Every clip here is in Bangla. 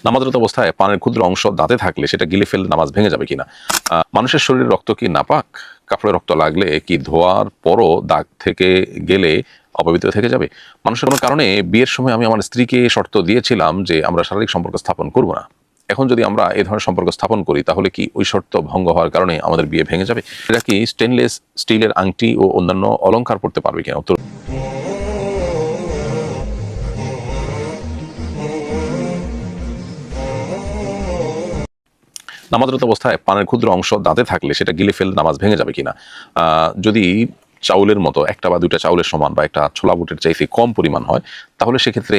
নামাজরত অবস্থায় পানের ক্ষুদ্র অংশ দাঁতে থাকলে সেটা গিলে ফেললে নামাজ ভেঙে যাবে কিনা? মানুষের শরীরের রক্ত কি নাপাক? কাপড়ে রক্ত লাগলে কি ধোয়ার পরও দাগ থেকে গেলে অপবিত্র থেকে যাবে? মানুষের কোনো কারণে বিয়ের সময় আমি আমার স্ত্রীকে শর্ত দিয়েছিলাম যে আমরা শারীরিক সম্পর্ক স্থাপন করব না। এখন যদি আমরা এই ধরনের সম্পর্ক স্থাপন করি তাহলে কি ওই শর্ত ভঙ্গ হওয়ার কারণে আমাদের বিয়ে ভেঙে যাবে? এটা কি স্টেনলেস স্টিলের আংটি ও অন্যান্য অলংকার পড়তে পারবে কিনা? উত্তর, নামাজরত অবস্থায় পানের ক্ষুদ্র অংশ দাঁতে থাকলে সেটা গিলে ফেললে নামাজ ভেঙে যাবে কিনা? যদি চাউলের মতো একটা বা দুইটা চাউলের সমান বা একটা ছোলা বুটের চাইতে কম পরিমাণ হয় তাহলে সেক্ষেত্রে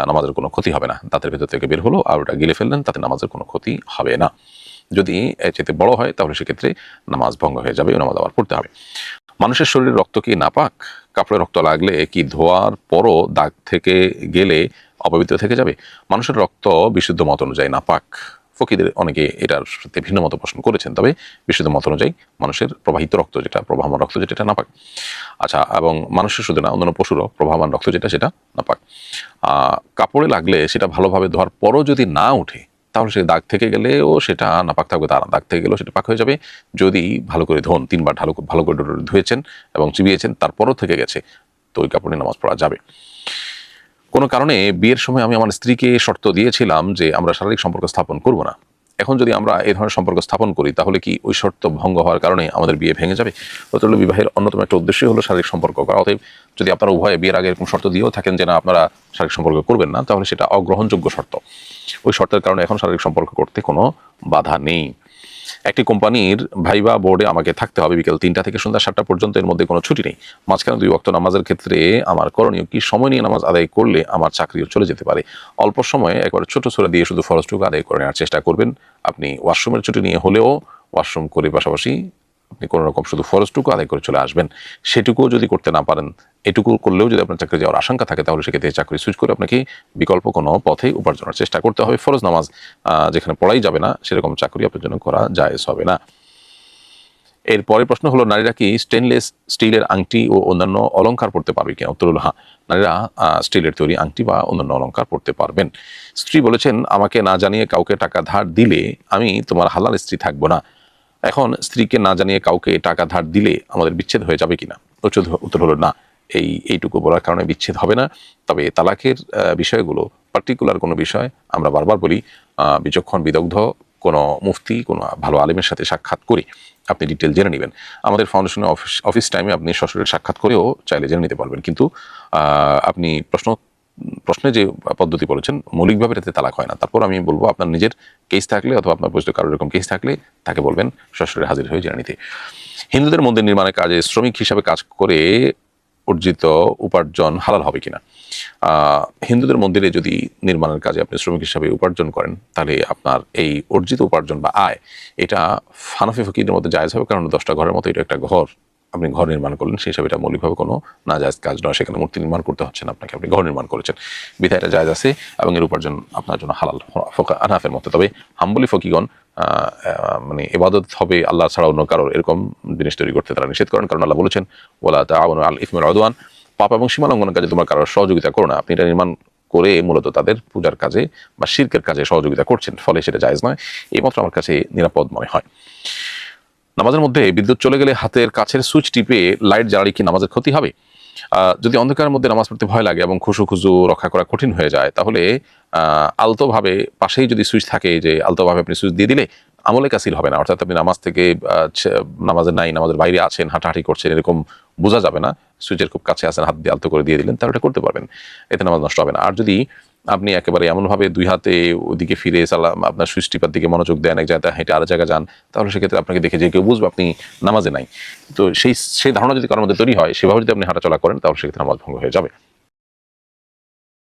নামাজের কোনো ক্ষতি হবে না। দাঁতের ভেতর থেকে বের হলো আর ওটা গিলে ফেললেন, তাতে নামাজের কোনো ক্ষতি হবে না। যদি এর চাইতে বড় হয় তাহলে সেক্ষেত্রে নামাজ ভঙ্গ হয়ে যাবে, নামাজ আবার পড়তে হবে। মানুষের শরীরের রক্ত কি নাপাক? কাপড়ে রক্ত লাগলে কি ধোয়ার পরও দাগ থেকে গেলে অপবিত্র থেকে যাবে? মানুষের রক্ত বিশুদ্ধ মত অনুযায়ী নাপাক। ফকিদের অনেকে এটার সাথে ভিন্ন মত পোষণ করেছেন, তবে বিশুদ্ধ মত অনুযায়ী মানুষের প্রবাহিত রক্ত যেটা, প্রবাহমান রক্ত যেটা, এটা নাপাক। আচ্ছা, এবং মানুষের শুধু না, অন্যান্য পশুরও প্রবাহমান রক্ত যেটা, সেটা নাপাক। কাপড়ে লাগলে সেটা ভালোভাবে ধোয়ার পরও যদি না উঠে তাহলে সে দাগ থেকে গেলেও সেটা নাপাক থাকবে, তার দাগ থেকে গেলেও সেটা পাক হয়ে যাবে। যদি ভালো করে ধোন, 3 বার ভালো করে ধুয়েছেন এবং চিবিয়েছেন, তারপরও থেকে গেছে, তো ওই কাপড়ে নামাজ পড়া যাবে। কোনো কারণে বিয়ের সময় আমি আমার স্ত্রীকে শর্ত দিয়েছিলাম যে আমরা শারীরিক সম্পর্ক স্থাপন করব না। এখন যদি আমরা এই ধরনের সম্পর্ক স্থাপন করি তাহলে কি ওই শর্ত ভঙ্গ হওয়ার কারণে আমাদের বিয়ে ভেঙে যাবে? অতএব বিবাহের অন্যতম একটা উদ্দেশ্যই হলো শারীরিক সম্পর্ক করা। অতএব যদি আপনারা উভয়ে বিয়ের আগে এরকম শর্ত দিয়েও থাকেন যে না আপনারা শারীরিক সম্পর্ক করবেন না, তাহলে সেটা অগ্রহণযোগ্য শর্ত। ওই শর্তের কারণে এখন শারীরিক সম্পর্ক করতে কোনো বাধা নেই। একটি কোম্পানির ভাইবা বোর্ডে আমাকে থাকতে হবে বিকেল 3টা থেকে সন্ধ্যা 7টা পর্যন্ত, এর মধ্যে কোনো ছুটি নেই। মাঝখানে 2 ওয়াক্ত নামাজের ক্ষেত্রে আমার করণীয় কি? সময় নিয়ে নামাজ আদায় করলে আমার চাকরিও চলে যেতে পারে। অল্প সময়ে একবার ছোট সূরা দিয়ে শুধু ফরজটুকু আদায় করে নেওয়ার চেষ্টা করবেন। আপনি ওয়াশরুমের ছুটি নিয়ে হলেও ওয়াশরুম করে পাশাপাশি আপনি কোনো রকম শুধু ফরজটুকু আদায় করে চলে আসবেন। সেটুকুও যদি করতে না পারেন, এটুকু করলেও যদি আপনার চাকরি যাওয়ার আশঙ্কা থাকে, তাহলে সেক্ষেত্রে চাকরি সুইচ করে আপনাকে বিকল্প কোনো পথে উপার্জনের চেষ্টা করতে হবে। ফরজ নামাজ যেখানে পড়াই যাবে না সেরকম চাকরি আপনার জন্য করা জায়েজ হবে না। এর পরের প্রশ্ন হলো, নারীরা কি স্টেনলেস স্টিলের আংটি ও অন্যান্য অলংকার পড়তে পারবে কিনা? উত্তর হলো হ্যাঁ, নারীরা স্টিলের তৈরি আংটি বা অন্যান্য অলংকার পড়তে পারবেন। স্ত্রী বলেছেন, আমাকে না জানিয়ে কাউকে টাকা ধার দিলে আমি তোমার হালাল স্ত্রী থাকবো না। এখন স্ত্রীকে না জানিয়ে কাউকে টাকা ধার দিলে আমাদের বিচ্ছেদ হয়ে যাবে কিনা? উত্তর হলো না, এইটুকু বলার কারণে বিচ্ছেদ হবে না। তবে তালাকের বিষয়গুলো, পার্টিকুলার কোনো বিষয় আমরা বারবার বলি, বিচক্ষণ বিদগ্ধ কোনো মুফতি, কোনো ভালো আলেমের সাথে সাক্ষাৎ করে আপনি ডিটেল জেনে নেবেন। আমাদের ফাউন্ডেশনের অফিস টাইমে আপনি সরাসরি সাক্ষাৎ করেও চাইলে জেনে নিতে পারবেন। কিন্তু আপনি প্রশ্নে যে পদ্ধতি বলেছেন, মৌলিকভাবে এটাতে তালাক হয় না। তারপর আমি বলবো আপনার নিজের কেস থাকলে অথবা আপনার পরিচিত কারোর এরকম কেস থাকলে তাকে বলবেন সরাসরি হাজির হয়ে জেনে নিতে। হিন্দুদের মন্দির নির্মাণের কাজে শ্রমিক হিসাবে কাজ করে অর্জিত উপার্জন হালাল হবে কিনা? হিন্দুদের মন্দিরে যদি নির্মাণের কাজে আপনি শ্রমিক হিসাবে উপার্জন করেন তাহলে আপনার এই অর্জিত উপার্জন বা আয়, এটা হানাফি ফকিহদের মধ্যে জায়েজ হবে, কারণ 10টা ঘরের মতো এটা একটা ঘর। আপনি ঘর নির্মাণ করলেন, সেই হিসাবে এটা মৌলিকভাবে কোনো নাজায়েজ কাজ নয়। সেখানে মূর্তি নির্মাণ করতে হচ্ছে না আপনাকে, আপনি ঘর নির্মাণ করেছেন, বিধায় এটা জায়েজ আছে এবং এর উপার্জন আপনার জন্য হালাল হানাফের মতো। তবে হাম্বলি ফকিগণ মানে ইবাদত হবে আল্লাহ ছাড়া অন্য কারোর, এরকম জিনিস তৈরি করতে তারা নিষেধ করেন, কারণ আল্লাহ বলেছেন, ওয়ালা তাআওয়ানু আলাল ইসমি ওয়াল উদওয়ান, পাপ এবং সীমালঙ্ঘনের কাজে তোমার কারোর সহযোগিতা করো না। আপনি এটা নির্মাণ করে মূলত তাদের পূজার কাজে বা শিরকের কাজে সহযোগিতা করছেন, ফলে সেটা জায়েজ নয়। এই মাত্র আমার কাছে নিরাপদ মনে হয়। নামাজের মধ্যে বিদ্যুৎ চলে গেলে হাতের কাছের সুইচ টিপে লাইট জ্বালালে কি নামাজের ক্ষতি হবে? যদি অন্ধকারের মধ্যে নামাজ পড়তে ভয় লাগে এবং খুশু রক্ষা করা কঠিন হয়ে যায়, তাহলে আলতোভাবে পাশেই যদি সুইচ থাকে, যে আলতোভাবে আপনি সুইচ দিয়ে দিলে আমলে কাসির হবে না। অর্থাৎ আপনি নামাজ থেকে নামাজের বাইরে আছেন, হাঁটাহাঁটি করছেন, এরকম বোঝা যাবে না। সুইচের খুব কাছে আছেন, হাত দিয়ে আলতো করে দিয়ে দিলেন, তাহলে এটা করতে পারবেন, এতে নামাজ নষ্ট হবে না। আর যদি আপনি একেবারে এমনভাবে 2 হাতে ওদিকে ফিরে আপনার সুইচ টিপার দিকে মনোযোগ দেন, এক জায়গায় হেঁটে আরেক জায়গায় যান, তাহলে সেক্ষেত্রে আপনাকে দেখে যে কেউ বুঝবে আপনি নামাজে নাই। তো সেই ধারণা যদি কারোর মধ্যে তৈরি হয়, সেভাবে যদি আপনি হাঁটাচলা করেন, তাহলে সেক্ষেত্রে নামাজ ভঙ্গ হয়ে যাবে।